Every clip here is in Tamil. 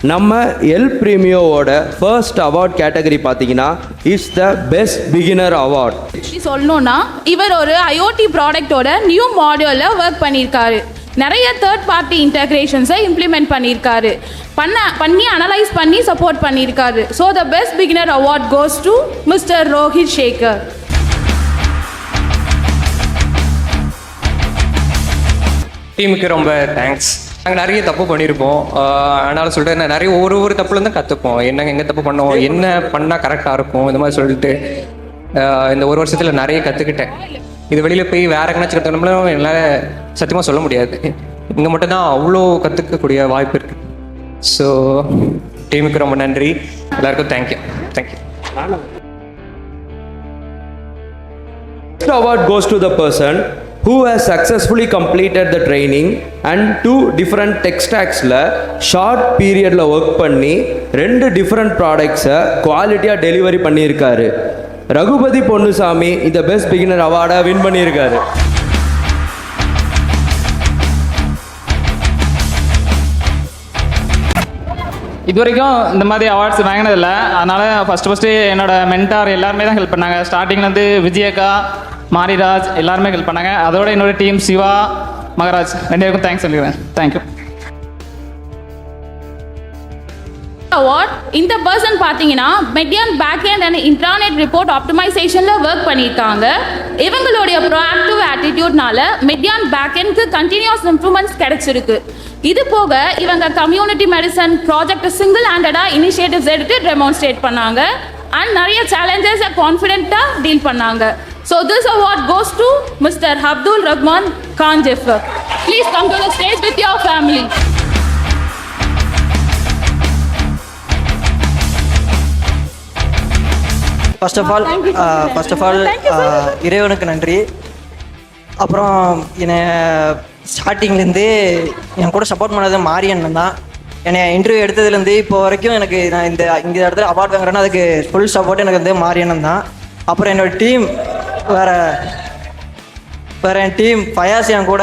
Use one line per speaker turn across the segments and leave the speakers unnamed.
நம்ம எல் பிரீமியோவோட ஃபர்ஸ்ட் அவார்ட் கேட்டகரி பார்த்தீங்கன்னா is the best beginner award.
சொல்லணும்னா இவர் ஒரு ஐஓடி ப்ராடக்டோட நியூ மாடியூலில் ஒர்க் பண்ணியிருக்காரு. நிறைய தேர்ட் பார்ட்டி இன்டகிரேஷன்ஸை இம்ப்ளிமெண்ட் பண்ணியிருக்காரு. பண்ணி அனலைஸ் பண்ணி சப்போர்ட் பண்ணியிருக்காரு. So the best beginner award goes to mister Rohit Shekhar.
டீமுக்கு ரொம்ப தேங்க்ஸ். நாங்கள் நிறைய தப்பு பண்ணியிருப்போம். அதனால் சொல்லிட்டு நிறைய ஒரு தப்புலேருந்து கற்றுப்போம். எங்கே தப்பு பண்ணோம், என்ன பண்ணால் கரெக்டாக இருக்கும், இந்த மாதிரி சொல்லிட்டு இந்த ஒரு வருஷத்தில் நிறைய கற்றுக்கிட்டேன். இது வெளியில் போய் வேறு எங்கேனாச்சும் கற்றுக்கணும்னா என்னால் சத்தியமாக சொல்ல முடியாது. இங்கே மட்டும்தான் அவ்வளோ கற்றுக்கக்கூடிய வாய்ப்பு இருக்குது. ஸோ டீமுக்கு ரொம்ப நன்றி. எல்லாருக்கும் thank you.
Next award goes to the person who has successfully completed the training and 2 different tech stacksல short பீரியட்ல ஒர்க் பண்ணி 2 டிஃப்ரெண்ட் ப்ராடக்ட்ஸை குவாலிட்டியாக டெலிவரி பண்ணியிருக்காரு. ரகுபதி பொன்னுசாமி இந்த பெஸ்ட் பிகினர் அவார்டை வின் பண்ணியிருக்காரு.
இது வரைக்கும் இந்த மாதிரி அவார்ட்ஸ் வாங்கினதில்லை. அதனால் ஃபஸ்ட்டு என்னோட மென்டார் எல்லாருமே தான் ஹெல்ப் பண்ணாங்க. ஸ்டார்டிங்லேருந்து விஜயக்கா, மாரிராஜ் எல்லாருமே ஹெல்ப் பண்ணாங்க. அதோட என்னோட டீம் சிவா, மகராஜ் 2 பேருக்கும் தேங்க்ஸ் சொல்லிக்கிறேன். தேங்க்யூ.
அவார்ட் இந்த பர்சன் பார்த்தீங்கன்னா Medion backend and intranet report ஆப்டிமைசேஷனில் ஒர்க் பண்ணியிருக்காங்க. இவங்களுடைய ப்ரோஆக்டிவ் ஆட்டிடியூட்னால மெடியான் பேக்எண்ட்க்கு கண்டினியூஸ் இம்ப்ரூவ்மெண்ட்ஸ் கிடைச்சிருக்கு. இது போக இவங்க கம்யூனிட்டி மெடிசன் ப்ராஜெக்ட் சிங்கிள் ஹேண்டடாக இனிஷியேட்டிவ்ஸ் எடுத்து டெமான்ஸ்ட்ரேட் பண்ணாங்க அண்ட் நிறைய சேலஞ்சஸை கான்ஃபிடென்ட்டாக டீல் பண்ணாங்க. So this award goes to mister Abdul Rahman Khan Jaffer. Please come to the stage with your family.
First of all இறைவனுக்கு நன்றி. அப்புறம் என்னை ஸ்டார்டிங்லேருந்து என் கூட சப்போர்ட் பண்ணது மாரியண்ணன் தான். என்னை இன்டர்வியூ எடுத்ததுலேருந்து இப்போ வரைக்கும் எனக்கு நான் இந்த இடத்துல அவார்ட் வாங்குறேன்னா அதுக்கு ஃபுல் சப்போர்ட் எனக்கு வந்து மாரியண்ணன் தான். அப்புறம் என்னோடய டீம் வேறு என் டீம் ஃபயாஸ் என் கூட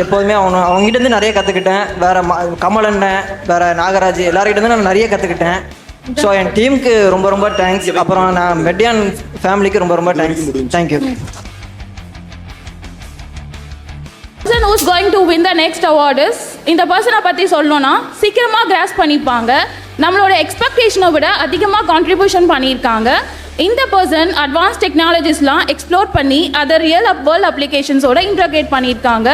எப்போதுமே அவங்ககிட்டேருந்து நிறைய கற்றுக்கிட்டேன். வேறு கமல் அண்ணன், வேறு நாகராஜ் எல்லாருக்கிட்டேருந்து நான் நிறைய கற்றுக்கிட்டேன். ஸோ என் டீமுக்கு ரொம்ப தேங்க்ஸ். அப்புறம் நான் மெடியான் ஃபேமிலிக்கு ரொம்ப thanks. Thank you.
person who is going to win the next award is இந்த பர்சனை பற்றி சொல்லணும்னா சீக்கிரமாக கிராஸ் பண்ணிப்பாங்க. நம்மளோட எக்ஸ்பெக்டேஷனை விட அதிகமாக கான்ட்ரிபியூஷன் பண்ணியிருக்காங்க. இந்த பர்சன் அட்வான்ஸ் டெக்னாலஜிஸ்லாம் எக்ஸ்ப்ளோர் பண்ணி அதை ரியல் வேர்ல்ட் அப்ளிகேஷன்ஸோட இன்டகிரேட் பண்ணியிருக்காங்க.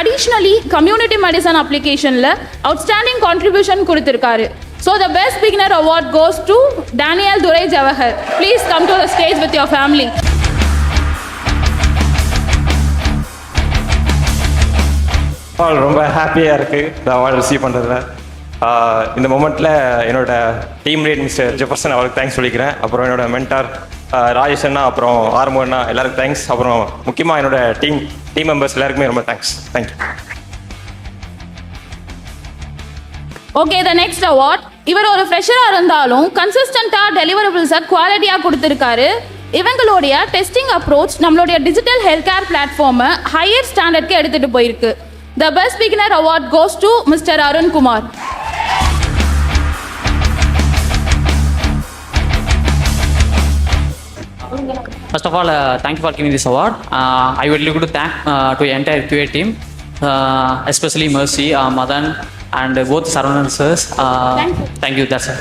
அடிஷ்னலி கம்யூனிட்டி மெடிசன் அப்ளிகேஷனில் அவுட்ஸ்டாண்டிங் கான்ட்ரிபியூஷன் கொடுத்துருக்காரு. So the best beginner award goes to Daniel Durai Jawahar. Please come to the stage with your family.
ரொம்ப ஹாப்பியாக இருக்குது இந்த அவார்டு ரிசீவ் பண்ணுறதுல. இந்த மொமெண்ட்டில் என்னோட டீம் லீட் மிஸ்டர் ஜெஃபர்சன் அவருக்கு தேங்க்ஸ் சொல்லிக்கிறேன். அப்புறம் என்னோட மென்டார் ராஜேஷ் அண்ணா, அப்புறம் ஆர்மோ அண்ணா எல்லாருக்கும் தேங்க்ஸ். அப்புறம் முக்கியமாக என்னோட டீம் மெம்பர்ஸ் எல்லாருக்குமே ரொம்ப thanks. Thank you.
Okay, the next award. இவர் ஒரு ஃப்ரெஷராக இருந்தாலும் கன்சிஸ்டண்ட்டாக டெலிவரபிள்ஸை குவாலிட்டியாக கொடுத்துருக்காரு. இவங்களுடைய டெஸ்டிங் அப்ரோச் நம்மளுடைய டிஜிட்டல் ஹெல்த் கேர் பிளாட்ஃபார்மை ஹையர் ஸ்டாண்டர்ட்க்கு எடுத்துகிட்டு போயிருக்கு. The best beginner award goes to Mr. Arun Kumar.
First of all, thank you for giving this award. I would like to thank to the entire QA team, especially Mercy, Madan, and both Saravanan sirs. Thank you. That's it.